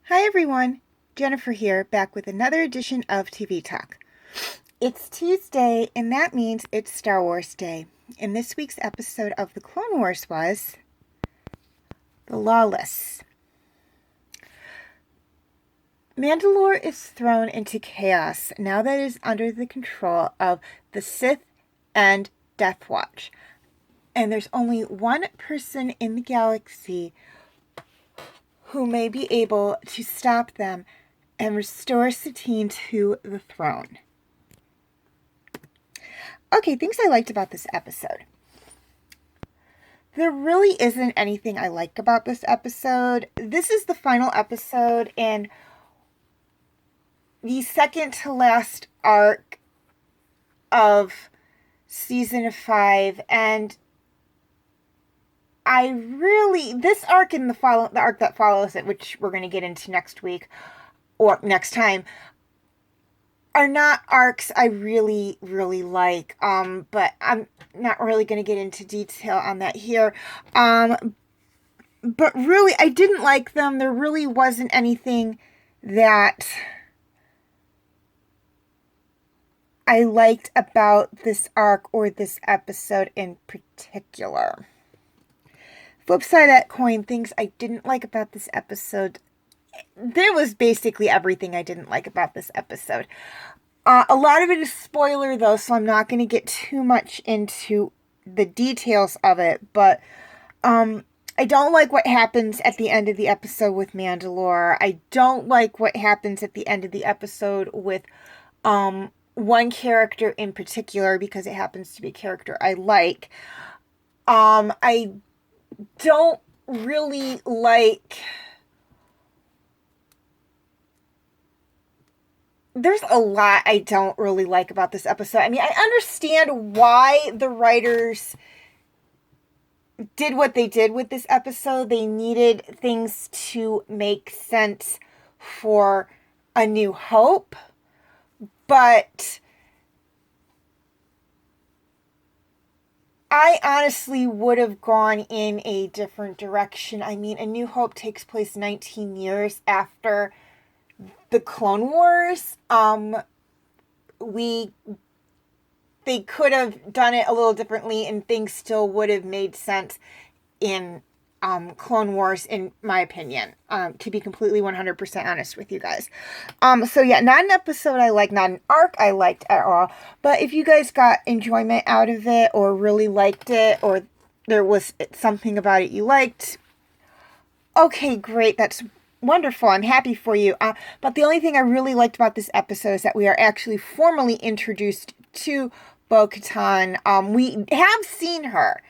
Hi everyone, Jennifer here, back with another edition of TV Talk. It's Tuesday, and that means it's Star Wars Day. And this week's episode of The Clone Wars was The Lawless. Mandalore is thrown into chaos now that it is under the control of the Sith and Death Watch. And there's only one person in the galaxy who may be able to stop them and restore Satine to the throne. Okay, things I liked about this episode. There really isn't anything I like about this episode. This is the final episode in the second to last arc of season 5, and this arc and the arc that follows it, which we're going to get into next week or next time, are not arcs I really, really like. But I'm not really going to get into detail on that here. But really, I didn't like them. There really wasn't anything that I liked about this arc or this episode in particular. Flip side of that coin, things I didn't like about this episode. There was basically everything I didn't like about this episode. A lot of it is spoiler, though, so I'm not going to get too much into the details of it. But I don't like what happens at the end of the episode with Mandalore. I don't like what happens at the end of the episode with one character in particular, because it happens to be a character I like. I don't really like... There's a lot I don't really like about this episode. I mean, I understand why the writers did what they did with this episode. They needed things to make sense for A New Hope. But I honestly would have gone in a different direction. I mean, A New Hope takes place 19 years after the Clone Wars. They could have done it a little differently and things still would have made sense in Clone Wars, in my opinion, to be completely 100% honest with you guys. So yeah, not an episode I liked, not an arc I liked at all, but if you guys got enjoyment out of it or really liked it, or there was something about it you liked, okay, great, that's wonderful. I'm happy for you. But the only thing I really liked about this episode is that we are actually formally introduced to Bo-Katan. We have seen her.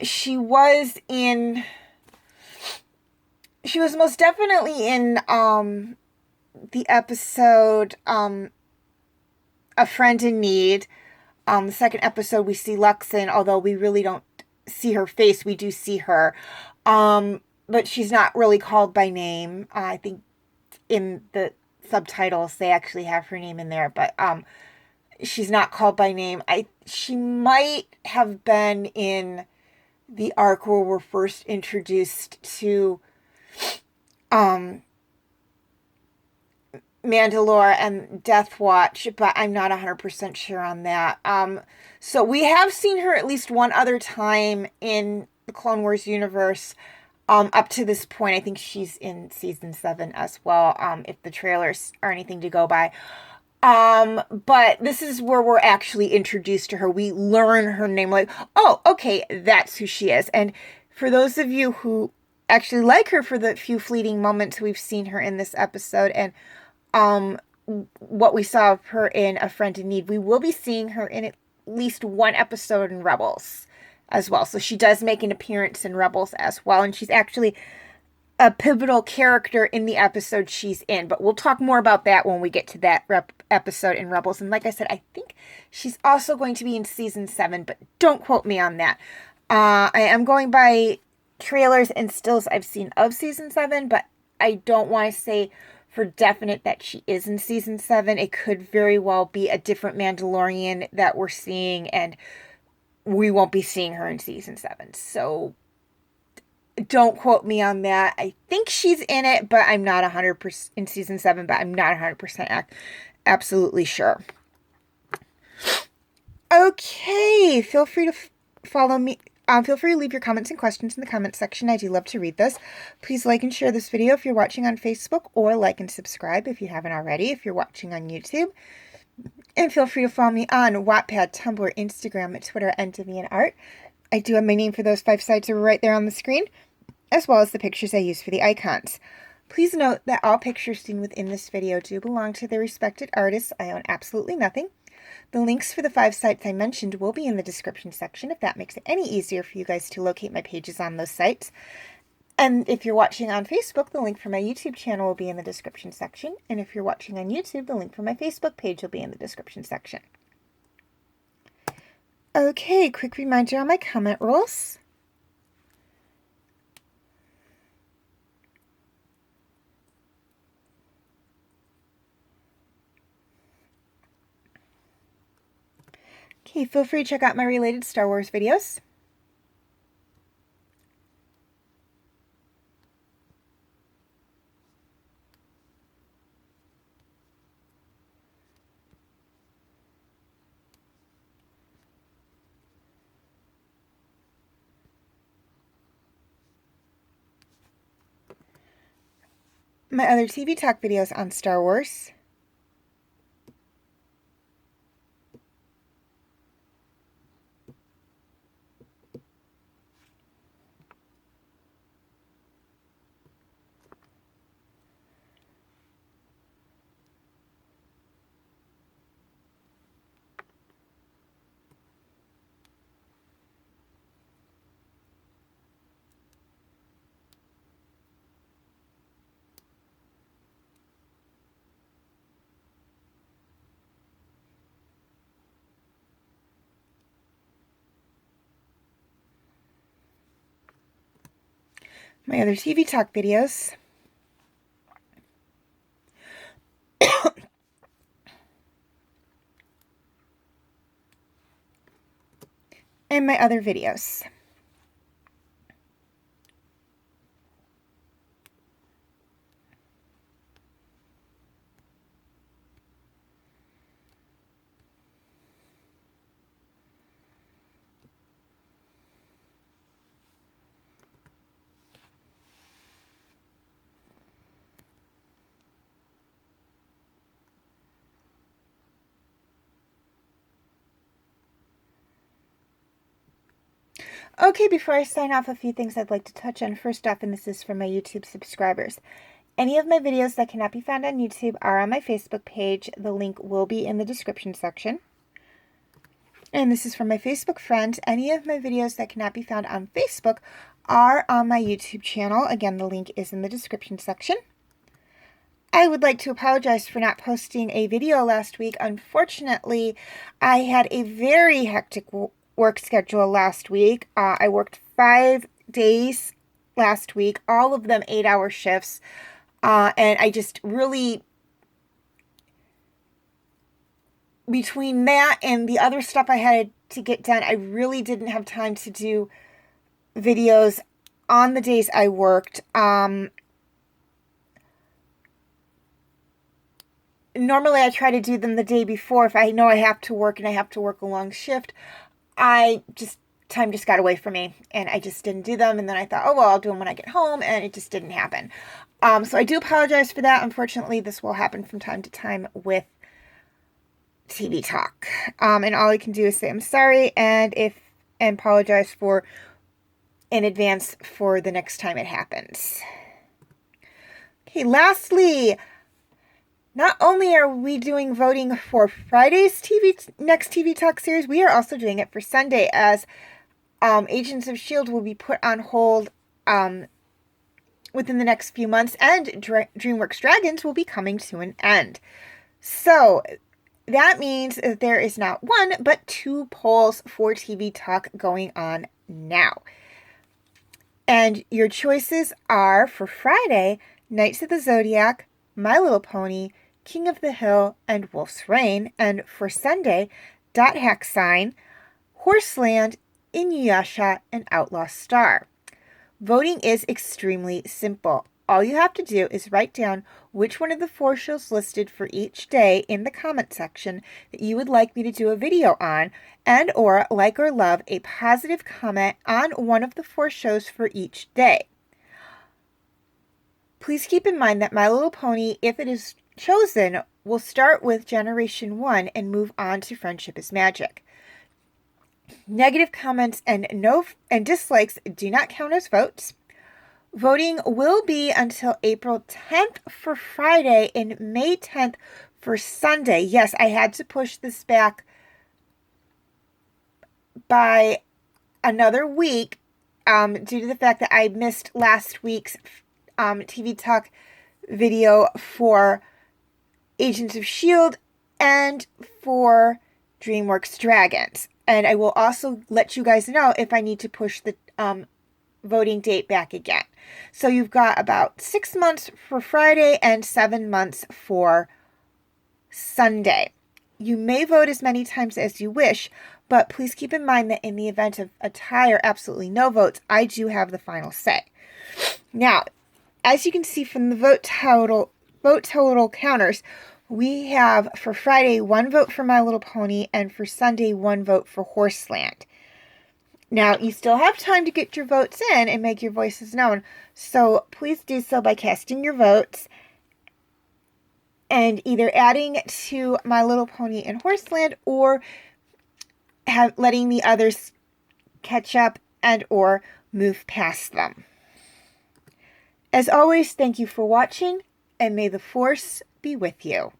She was most definitely in the episode A Friend in Need. The second episode we see Luxon, although we really don't see her face, we do see her. But she's not really called by name. I think in the subtitles they actually have her name in there, but she's not called by name. She might have been in the arc where we're first introduced to Mandalore and Death Watch, but I'm not 100% sure on that. So we have seen her at least one other time in the Clone Wars universe. Up to this point, I think she's in season 7 as well, if the trailers are anything to go by. But this is where we're actually introduced to her. We learn her name, like, oh, okay, that's who she is. And for those of you who actually like her, for the few fleeting moments we've seen her in this episode, and what we saw of her in A Friend in Need, we will be seeing her in at least one episode in Rebels as well. So she does make an appearance in Rebels as well, and she's actually a pivotal character in the episode she's in, but we'll talk more about that when we get to that episode in Rebels. And like I said, I think she's also going to be in season 7, but don't quote me on that. I am going by trailers and stills I've seen of season 7, but I don't want to say for definite that she is in season 7. It could very well be a different Mandalorian that we're seeing, and we won't be seeing her in season 7. So Don't quote me on that. I think she's in it, but I'm not 100% in season 7, but I'm not 100% absolutely sure. Okay, feel free to follow me. Feel free to leave your comments and questions in the comments section. I do love to read those. Please like and share this video if you're watching on Facebook, or like and subscribe if you haven't already if you're watching on YouTube. And feel free to follow me on Wattpad, Tumblr, Instagram, Twitter, and DeviantArt. I do have my name for those 5 sites right there on the screen, as well as the pictures I use for the icons. Please note that all pictures seen within this video do belong to their respected artists. I own absolutely nothing. The links for the 5 sites I mentioned will be in the description section if that makes it any easier for you guys to locate my pages on those sites. And if you're watching on Facebook, the link for my YouTube channel will be in the description section. And if you're watching on YouTube, the link for my Facebook page will be in the description section. Okay, quick reminder on my comment rules. Okay, feel free to check out my related Star Wars videos. My other TV talk videos on Star Wars. My other TV talk videos. And my other videos. Okay, before I sign off, a few things I'd like to touch on. First off, and this is for my YouTube subscribers. Any of my videos that cannot be found on YouTube are on my Facebook page. The link will be in the description section. And this is from my Facebook friends. Any of my videos that cannot be found on Facebook are on my YouTube channel. Again, the link is in the description section. I would like to apologize for not posting a video last week. Unfortunately, I had a very hectic work schedule last week. I worked 5 days last week, all of them 8-hour shifts. And I just really, between that and the other stuff I had to get done, I really didn't have time to do videos on the days I worked. Normally I try to do them the day before if I know I have to work and I have to work a long shift. Time just got away from me and I just didn't do them. And then I thought, oh, well, I'll do them when I get home, and it just didn't happen. So I do apologize for that. Unfortunately, this will happen from time to time with TV talk. And all I can do is say I'm sorry and apologize in advance for the next time it happens. Okay, lastly, not only are we doing voting for Friday's next TV talk series, we are also doing it for Sunday, as Agents of S.H.I.E.L.D. will be put on hold within the next few months, and DreamWorks Dragons will be coming to an end. So that means that there is not 1, but 2 polls for TV talk going on now. And your choices are, for Friday, Knights of the Zodiac, My Little Pony, King of the Hill, and Wolf's Rain. And for Sunday, Dot Hack Sign, Horseland, Inuyasha, and Outlaw Star. Voting is extremely simple. All you have to do is write down which one of the 4 shows listed for each day in the comment section that you would like me to do a video on, and or like or love a positive comment on one of the 4 shows for each day. Please keep in mind that My Little Pony, if it is chosen, will start with Generation 1 and move on to Friendship is Magic. Negative comments and dislikes do not count as votes. Voting will be until April 10th for Friday and May 10th for Sunday. Yes, I had to push this back by another week due to the fact that I missed last week's TV Talk video for Agents of S.H.I.E.L.D. and for DreamWorks Dragons. And I will also let you guys know if I need to push the voting date back again. So you've got about 6 months for Friday and 7 months for Sunday. You may vote as many times as you wish, but please keep in mind that in the event of a tie or absolutely no votes, I do have the final say. Now, as you can see from the vote total counters, we have for Friday 1 vote for My Little Pony and for Sunday 1 vote for Horseland. Now, you still have time to get your votes in and make your voices known, so please do so by casting your votes and either adding to My Little Pony and Horseland or letting the others catch up and or move past them. As always, thank you for watching, and may the Force be with you.